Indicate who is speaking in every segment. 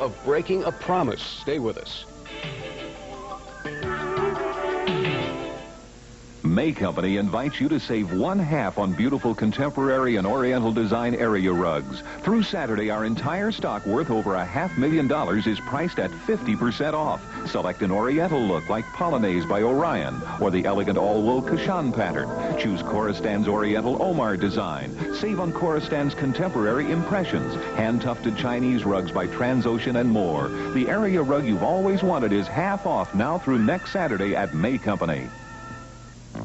Speaker 1: of breaking a promise. Stay with us.
Speaker 2: May Company invites you to save 1/2 on beautiful contemporary and oriental design area rugs. Through Saturday, our entire stock worth over $500,000 is priced at 50% off. Select an oriental look like Polonaise by Orion or the elegant all-wool Kashan pattern. Choose Coristan's Oriental Omar design. Save on Coristan's contemporary impressions, hand-tufted Chinese rugs by Transocean and more. The area rug you've always wanted is half off now through next Saturday at May Company.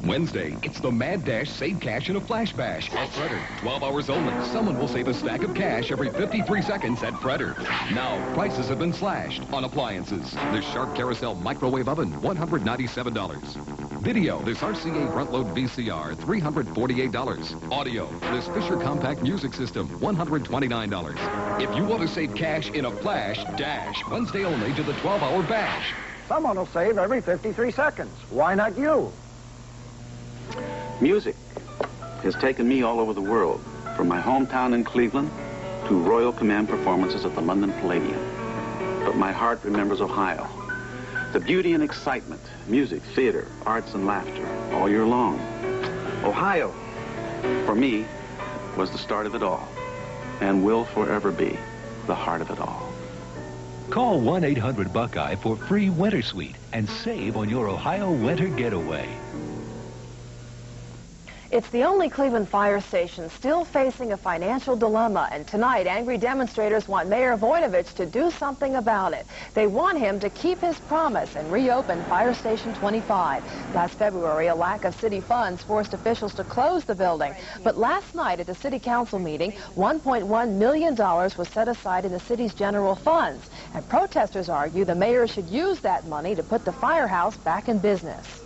Speaker 3: Wednesday, it's the Mad Dash Save Cash in a Flash Bash at Fredder. 12 hours only. Someone will save a stack of cash every 53 seconds at Fredder. Now, prices have been slashed on appliances. This Sharp Carousel microwave oven, $197. Video, this RCA front-load VCR, $348. Audio, this Fisher Compact Music System, $129. If you want to save cash in a Flash Dash, Wednesday only to the 12-hour bash.
Speaker 4: Someone will save every 53 seconds. Why not you?
Speaker 5: Music has taken me all over the world, from my hometown in Cleveland to Royal Command performances at the London Palladium. But my heart remembers Ohio. The beauty and excitement, music, theater, arts, and laughter all year long. Ohio, for me, was the start of it all and will forever be the heart of it all.
Speaker 6: Call 1-800-BUCKEYE for free winter suite and save on your Ohio winter getaway.
Speaker 7: It's the only Cleveland fire station still facing a financial dilemma, and tonight angry demonstrators want Mayor Voinovich to do something about it. They want him to keep his promise and reopen Fire Station 25. Last February, a lack of city funds forced officials to close the building. But last night at the city council meeting, $1.1 million was set aside in the city's general funds. And protesters argue the mayor should use that money to put the firehouse back in business.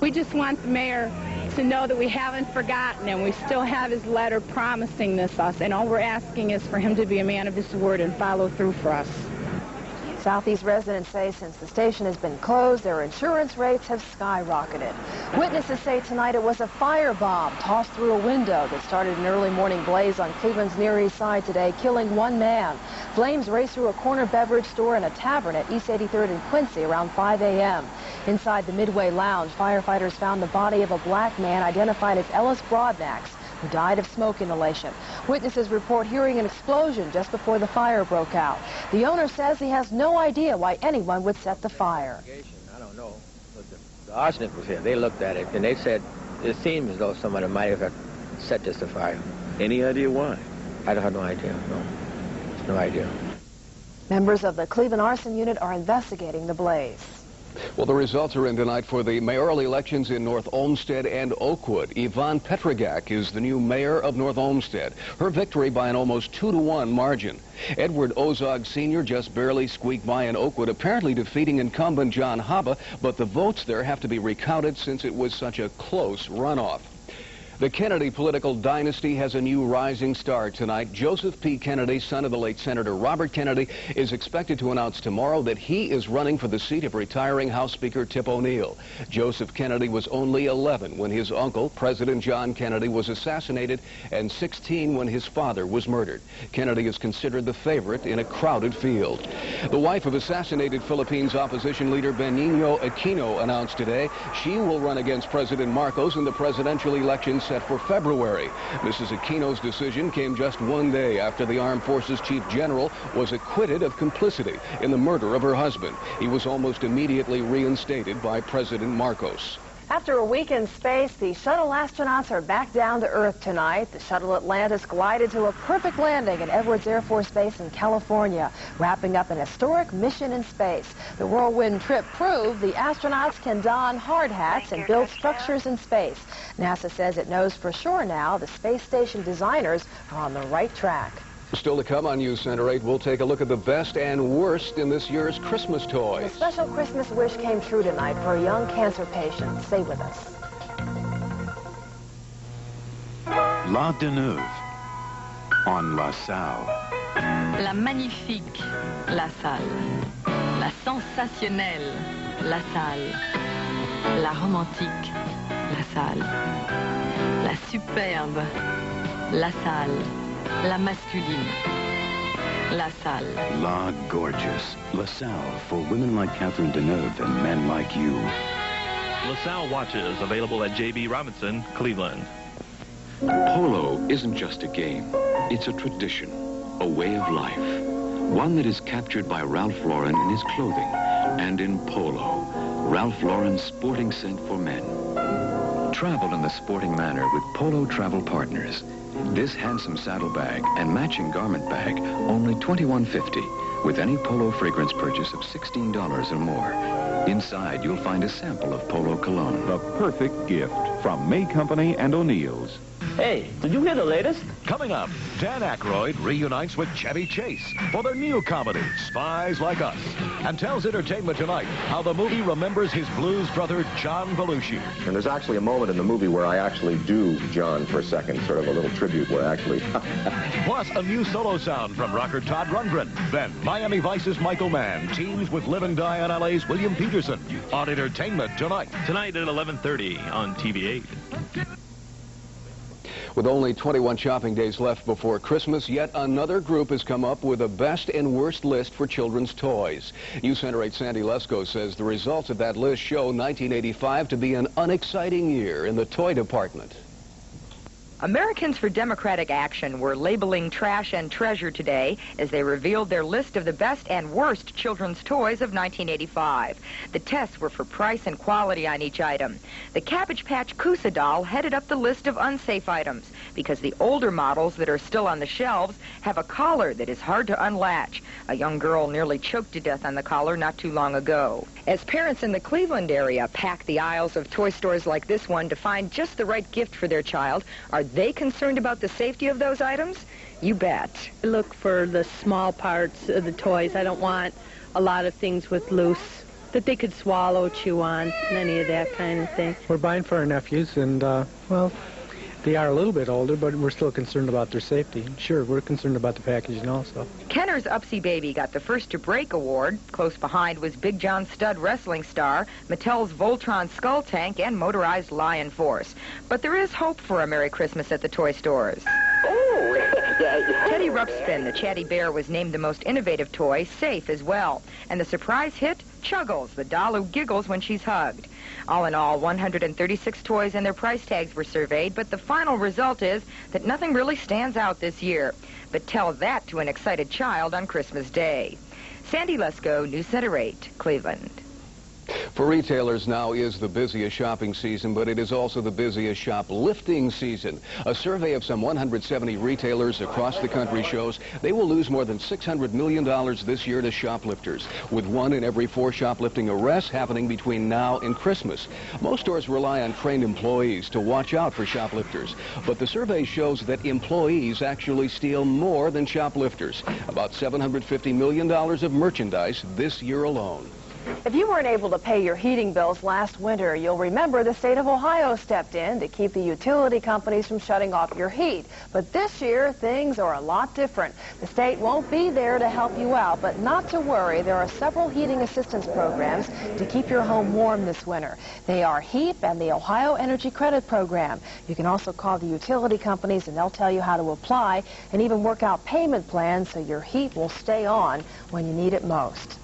Speaker 8: We just want the mayor to know that we haven't forgotten and we still have his letter promising this us, and all we're asking is for him to be a man of his word and follow through for us.
Speaker 7: Southeast residents say since the station has been closed, their insurance rates have skyrocketed. Witnesses say tonight it was a firebomb tossed through a window that started an early morning blaze on Cleveland's Near East Side today, killing one man. Flames raced through a corner beverage store and a tavern at East 83rd and Quincy around 5 a.m. Inside the Midway Lounge, firefighters found the body of a black man identified as Ellis Broadnax, who died of smoke inhalation. Witnesses report hearing an explosion just before the fire broke out. The owner says he has no idea why anyone would set the fire.
Speaker 9: I don't know, but the arsonist was here. They looked at it, and they said it seems as though somebody might have set this afire.
Speaker 5: Any idea why?
Speaker 9: I don't have no idea, no. No idea.
Speaker 7: Members of the Cleveland Arson Unit are investigating the blaze.
Speaker 1: Well, the results are in tonight for the mayoral elections in North Olmsted and Oakwood. Yvonne Petrogak is the new mayor of North Olmsted. Her victory by an almost 2-to-1 margin. Edward Ozog Sr. just barely squeaked by in Oakwood, apparently defeating incumbent John Haba, but the votes there have to be recounted since it was such a close runoff. The Kennedy political dynasty has a new rising star tonight. Joseph P. Kennedy, son of the late Senator Robert Kennedy, is expected to announce tomorrow that he is running for the seat of retiring House Speaker Tip O'Neill. Joseph Kennedy was only 11 when his uncle, President John Kennedy, was assassinated, and 16 when his father was murdered. Kennedy is considered the favorite in a crowded field. The wife of assassinated Philippines opposition leader Benigno Aquino announced today she will run against President Marcos in the presidential elections set for February. Mrs. Aquino's decision came just one day after the Armed Forces Chief General was acquitted of complicity in the murder of her husband. He was almost immediately reinstated by President Marcos.
Speaker 7: After a week in space, the shuttle astronauts are back down to Earth tonight. The shuttle Atlantis glided to a perfect landing at Edwards Air Force Base in California, wrapping up an historic mission in space. The whirlwind trip proved the astronauts can don hard hats and build structures in space. NASA says it knows for sure now the space station designers are on the right track.
Speaker 1: Still to come on Newscenter 8, we'll take a look at the best and worst in this year's Christmas toys.
Speaker 7: A special Christmas wish came true tonight for a young cancer patient. Stay with us.
Speaker 10: La Deneuve on La Salle.
Speaker 11: La magnifique La Salle. La sensationnelle La Salle. La romantique La Salle. La superbe La Salle. La masculine. La Salle.
Speaker 10: La Gorgeous. LaSalle for women like Catherine Deneuve and men like you.
Speaker 12: LaSalle watches available at J.B. Robinson, Cleveland.
Speaker 13: Polo isn't just a game. It's a tradition, a way of life. One that is captured by Ralph Lauren in his clothing and in polo, Ralph Lauren's sporting scent for men. Travel in the sporting manner with Polo Travel Partners. This handsome saddlebag and matching garment bag, only $21.50, with any Polo fragrance purchase of $16 or more. Inside, you'll find a sample of Polo cologne.
Speaker 2: The perfect gift from May Company and O'Neill's.
Speaker 14: Hey, did you hear the latest?
Speaker 15: Coming up, Dan Aykroyd reunites with Chevy Chase for their new comedy, Spies Like Us, and tells Entertainment Tonight how the movie remembers his blues brother, John Belushi.
Speaker 16: And there's actually a moment in the movie where I actually do John for a second, sort of a little tribute where I actually...
Speaker 15: Plus, a new solo sound from rocker Todd Rundgren. Then, Miami Vice's Michael Mann teams with Live and Die on LA's William Peterson on Entertainment Tonight.
Speaker 12: Tonight at 11:30 on TV8.
Speaker 1: With only 21 shopping days left before Christmas, yet another group has come up with a best and worst list for children's toys. Newscenter 8's Sandy Lesko says the results of that list show 1985 to be an unexciting year in the toy department.
Speaker 17: Americans for Democratic Action were labeling trash and treasure today as they revealed their list of the best and worst children's toys of 1985. The tests were for price and quality on each item. The Cabbage Patch Koosa doll headed up the list of unsafe items because the older models that are still on the shelves have a collar that is hard to unlatch. A young girl nearly choked to death on the collar not too long ago. As parents in the Cleveland area pack the aisles of toy stores like this one to find just the right gift for their child, are they concerned about the safety of those items? You bet.
Speaker 8: I look for the small parts of the toys. I don't want a lot of things with loose that they could swallow, chew on, and any of that kind of thing.
Speaker 18: We're buying for our nephews, and, well, they are a little bit older, but we're still concerned about their safety. Sure, we're concerned about the packaging also.
Speaker 17: Kenner's Upsy Baby got the First to Break award. Close behind was Big John Studd wrestling star, Mattel's Voltron Skull Tank, and motorized Lion Force. But there is hope for a Merry Christmas at the toy stores. Teddy Ruxpin, the chatty bear, was named the most innovative toy, safe as well. And the surprise hit, Chuggles, the doll who giggles when she's hugged. All in all, 136 toys and their price tags were surveyed, but the final result is that nothing really stands out this year. But tell that to an excited child on Christmas Day. Sandy Lesko, Newscenter 8, Cleveland.
Speaker 1: For retailers, now is the busiest shopping season, but it is also the busiest shoplifting season. A survey of some 170 retailers across the country shows they will lose more than $600 million this year to shoplifters, with 1 in every 4 shoplifting arrests happening between now and Christmas. Most stores rely on trained employees to watch out for shoplifters, but the survey shows that employees actually steal more than shoplifters, about $750 million of merchandise this year alone.
Speaker 7: If you weren't able to pay your heating bills last winter, you'll remember the state of Ohio stepped in to keep the utility companies from shutting off your heat. But this year, things are a lot different. The state won't be there to help you out, but not to worry. There are several heating assistance programs to keep your home warm this winter. They are HEAP and the Ohio Energy Credit Program. You can also call the utility companies and they'll tell you how to apply and even work out payment plans so your heat will stay on when you need it most.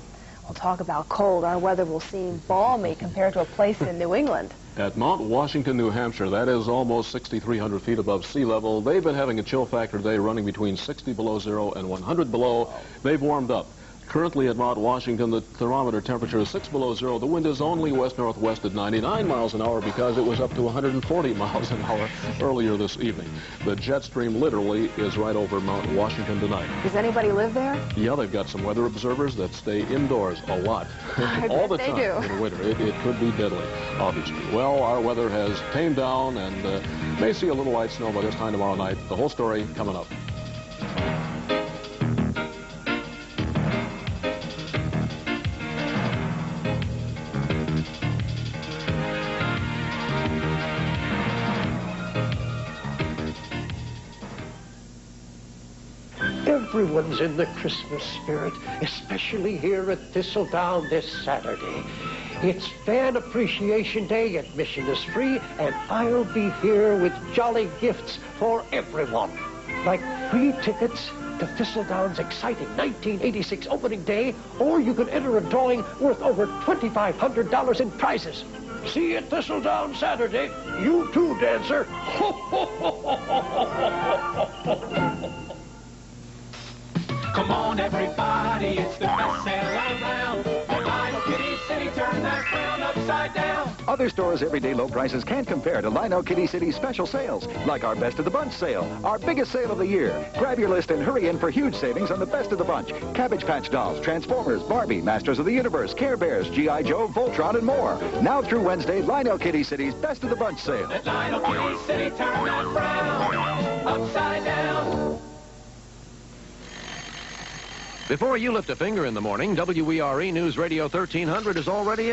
Speaker 7: We'll talk about cold. Our weather will seem balmy compared to a place in New England.
Speaker 19: At Mount Washington, New Hampshire, that is almost 6,300 feet above sea level. They've been having a chill factor today running between 60 below zero and 100 below. They've warmed up. Currently at Mount Washington, the thermometer temperature is 6 below zero. The wind is only west-northwest at 99 miles an hour because it was up to 140 miles an hour earlier this evening. The jet stream literally is right over Mount Washington tonight.
Speaker 7: Does anybody live there?
Speaker 19: Yeah, they've got some weather observers that stay indoors a lot, all the time in the winter. It could be deadly, obviously. Well, our weather has tamed down and may see a little light snow by this time tomorrow night. The whole story coming up.
Speaker 20: Everyone's in the Christmas spirit, especially here at Thistledown this Saturday. It's Fan Appreciation Day, admission is free, and I'll be here with jolly gifts for everyone, like free tickets to to Thistledown's exciting 1986 opening day, or you can enter a drawing worth over $2,500 in prizes. See you at Thistledown Saturday. You too, dancer.
Speaker 21: Come on, everybody, it's the best sale around. Lino Kitty City, turn that crown upside down.
Speaker 22: Other stores' everyday low prices can't compare to Lino Kitty City's special sales, like our Best of the Bunch sale, our biggest sale of the year. Grab your list and hurry in for huge savings on the Best of the Bunch. Cabbage Patch Dolls, Transformers, Barbie, Masters of the Universe, Care Bears, G.I. Joe, Voltron, and more. Now through Wednesday, Lino Kitty City's Best of the Bunch sale.
Speaker 21: At Lino Kitty City, turn that crown upside down.
Speaker 15: Before you lift a finger in the morning, WERE News Radio 1300 is already